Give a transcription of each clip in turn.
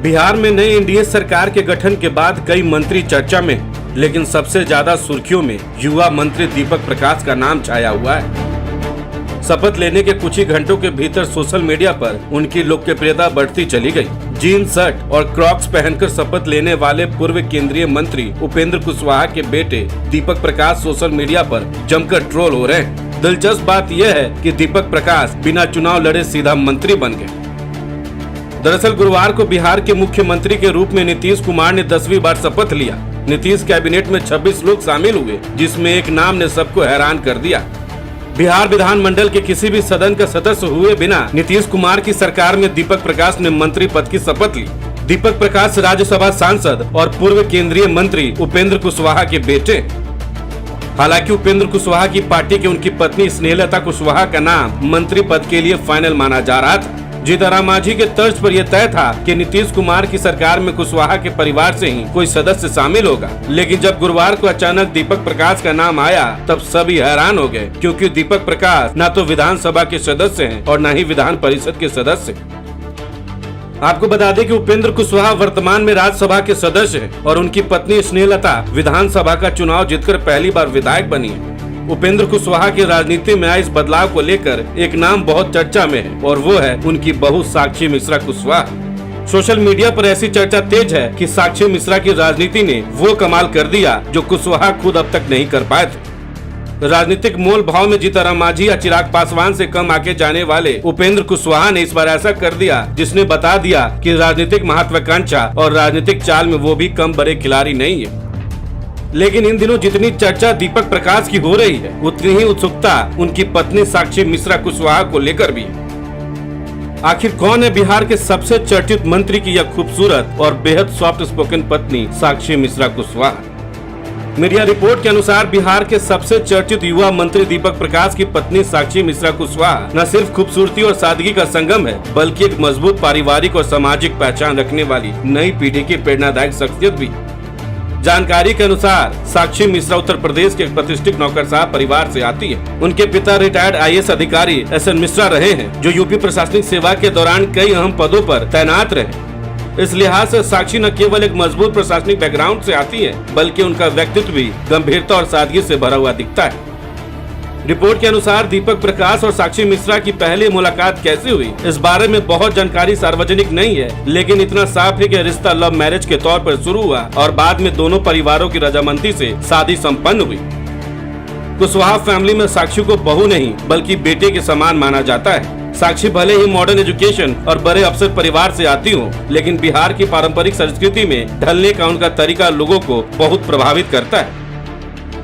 बिहार में नई एनडीए सरकार के गठन के बाद कई मंत्री चर्चा में हैं, लेकिन सबसे ज्यादा सुर्खियों में युवा मंत्री दीपक प्रकाश का नाम छाया हुआ है। शपथ लेने के कुछ ही घंटों के भीतर सोशल मीडिया पर उनकी लोकप्रियता बढ़ती चली गई। जीन्स शर्ट और क्रॉक्स पहनकर शपथ लेने वाले पूर्व केंद्रीय मंत्री उपेंद्र कुशवाहा के बेटे दीपक प्रकाश सोशल मीडिया पर जमकर ट्रोल हो रहे हैं। दिलचस्प बात यह है कि दीपक प्रकाश बिना चुनाव लड़े सीधा मंत्री बन गए। दरअसल गुरुवार को बिहार के मुख्यमंत्री के रूप में नीतीश कुमार ने 10वीं बार शपथ लिया। नीतीश कैबिनेट में 26 लोग शामिल हुए, जिसमें एक नाम ने सबको हैरान कर दिया। बिहार विधानमंडल के किसी भी सदन का सदस्य हुए बिना नीतीश कुमार की सरकार में दीपक प्रकाश ने मंत्री पद की शपथ ली। दीपक प्रकाश राज्यसभा सांसद और पूर्व केंद्रीय मंत्री उपेंद्र कुशवाहा के बेटे। हालांकि उपेंद्र कुशवाहा की पार्टी के उनकी पत्नी स्नेहलता कुशवाहा का नाम मंत्री पद के लिए फाइनल माना जा रहा था। जीतन मांझी के तर्ज पर यह तय था कि नीतीश कुमार की सरकार में कुशवाहा के परिवार से ही कोई सदस्य शामिल होगा, लेकिन जब गुरुवार को अचानक दीपक प्रकाश का नाम आया तब सभी हैरान हो गए, क्योंकि दीपक प्रकाश न तो विधानसभा के सदस्य हैं और न ही विधान परिषद के सदस्य। आपको बता दें कि उपेंद्र कुशवाहा वर्तमान में राज्यसभा के सदस्य हैं और उनकी पत्नी स्नेहलता विधानसभा का चुनाव जीतकर पहली बार विधायक बनी है। उपेंद्र कुशवाहा की राजनीति में आए इस बदलाव को लेकर एक नाम बहुत चर्चा में है और वो है उनकी बहू साक्षी मिश्रा कुशवाहा। सोशल मीडिया पर ऐसी चर्चा तेज है कि साक्षी मिश्रा की राजनीति ने वो कमाल कर दिया जो कुशवाहा खुद अब तक नहीं कर पाए थे। राजनीतिक मोल भाव में जीतन मांझी या चिराग पासवान से कम आगे जाने वाले उपेंद्र कुशवाहा ने इस बार ऐसा कर दिया जिसने बता दिया कि राजनीतिक महत्वाकांक्षा और राजनीतिक चाल में वो भी कम बड़े खिलाड़ी नहीं है। लेकिन इन दिनों जितनी चर्चा दीपक प्रकाश की हो रही है, उतनी ही उत्सुकता उनकी पत्नी साक्षी मिश्रा कुशवाहा को लेकर भी है। आखिर कौन है बिहार के सबसे चर्चित मंत्री की यह खूबसूरत और बेहद सॉफ्ट स्पोकन पत्नी साक्षी मिश्रा कुशवाहा? मीडिया रिपोर्ट के अनुसार बिहार के सबसे चर्चित युवा मंत्री दीपक प्रकाश की पत्नी साक्षी मिश्रा कुशवाहा न सिर्फ खूबसूरती और सादगी का संगम है, बल्कि एक मजबूत पारिवारिक और सामाजिक पहचान रखने वाली नई पीढ़ी की प्रेरणादायक शख्सियत भी। जानकारी के अनुसार साक्षी मिश्रा उत्तर प्रदेश के एक प्रतिष्ठित नौकरशाह परिवार से आती है। उनके पिता रिटायर्ड आईएएस अधिकारी एसएन मिश्रा रहे हैं, जो यूपी प्रशासनिक सेवा के दौरान कई अहम पदों पर तैनात रहे। इस लिहाज से साक्षी न केवल एक मजबूत प्रशासनिक बैकग्राउंड से आती है, बल्कि उनका व्यक्तित्व भी गंभीरता और सादगी से भरा हुआ दिखता है। रिपोर्ट के अनुसार दीपक प्रकाश और साक्षी मिश्रा की पहली मुलाकात कैसे हुई, इस बारे में बहुत जानकारी सार्वजनिक नहीं है, लेकिन इतना साफ है कि रिश्ता लव मैरिज के तौर पर शुरू हुआ और बाद में दोनों परिवारों की रजामंदी से शादी संपन्न हुई। कुशवाहा फैमिली में साक्षी को बहू नहीं बल्कि बेटे के समान माना जाता है। साक्षी भले ही मॉडर्न एजुकेशन और बड़े अफसर परिवार से आती हो, लेकिन बिहार की पारंपरिक संस्कृति में ढलने का उनका तरीका लोगों को बहुत प्रभावित करता है।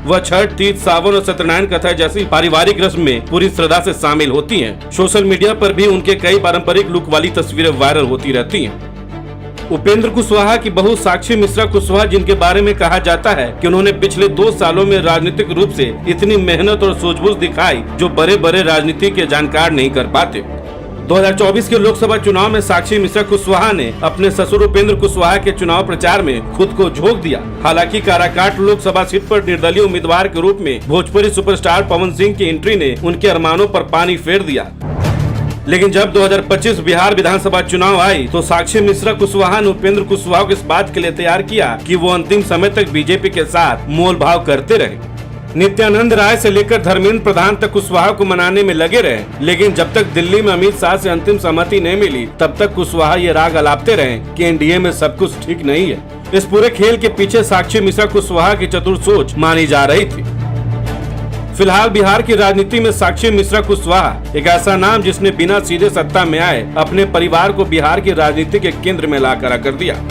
वह छठ, तीज, सावन और सत्यनारायण कथा जैसी पारिवारिक रस्म में पूरी श्रद्धा से शामिल होती हैं। सोशल मीडिया पर भी उनके कई पारंपरिक लुक वाली तस्वीरें वायरल होती रहती हैं। उपेंद्र कुशवाहा की बहू साक्षी मिश्रा कुशवाहा, जिनके बारे में कहा जाता है कि उन्होंने पिछले 2 सालों में राजनीतिक रूप से इतनी मेहनत और सूझबूझ दिखाई जो बड़े बड़े राजनीति के जानकार नहीं कर पाते। 2024 के लोकसभा चुनाव में साक्षी मिश्रा कुशवाहा ने अपने ससुर उपेंद्र कुशवाहा के चुनाव प्रचार में खुद को झोंक दिया। हालांकि काराकाट लोकसभा सीट पर निर्दलीय उम्मीदवार के रूप में भोजपुरी सुपरस्टार पवन सिंह की एंट्री ने उनके अरमानों पर पानी फेर दिया। लेकिन जब 2025 बिहार विधानसभा चुनाव आई तो साक्षी मिश्रा कुशवाहा ने उपेंद्र कुशवाहा को इस बात के लिए तैयार किया कि वो अंतिम समय तक बीजेपी के साथ मोल भाव करते रहे। नित्यानंद राय से लेकर धर्मेंद्र प्रधान तक कुशवाहा को मनाने में लगे रहे, लेकिन जब तक दिल्ली में अमित शाह से अंतिम सहमति नहीं मिली तब तक कुशवाहा ये राग अलापते रहे कि एनडीए में सब कुछ ठीक नहीं है। इस पूरे खेल के पीछे साक्षी मिश्रा कुशवाहा की चतुर सोच मानी जा रही थी। फिलहाल बिहार की राजनीति में साक्षी मिश्रा कुशवाहा एक ऐसा नाम जिसने बिना सीधे सत्ता में आए अपने परिवार को बिहार की राजनीति के केंद्र में ला खड़ा कर दिया।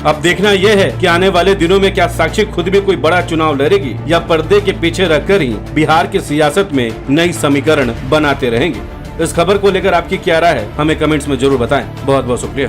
अब देखना यह है कि आने वाले दिनों में क्या साक्षी खुद भी कोई बड़ा चुनाव लड़ेगी या पर्दे के पीछे रखकर ही बिहार की सियासत में नई समीकरण बनाते रहेंगे। इस खबर को लेकर आपकी क्या राय है, हमें कमेंट्स में जरूर बताएं। बहुत बहुत शुक्रिया।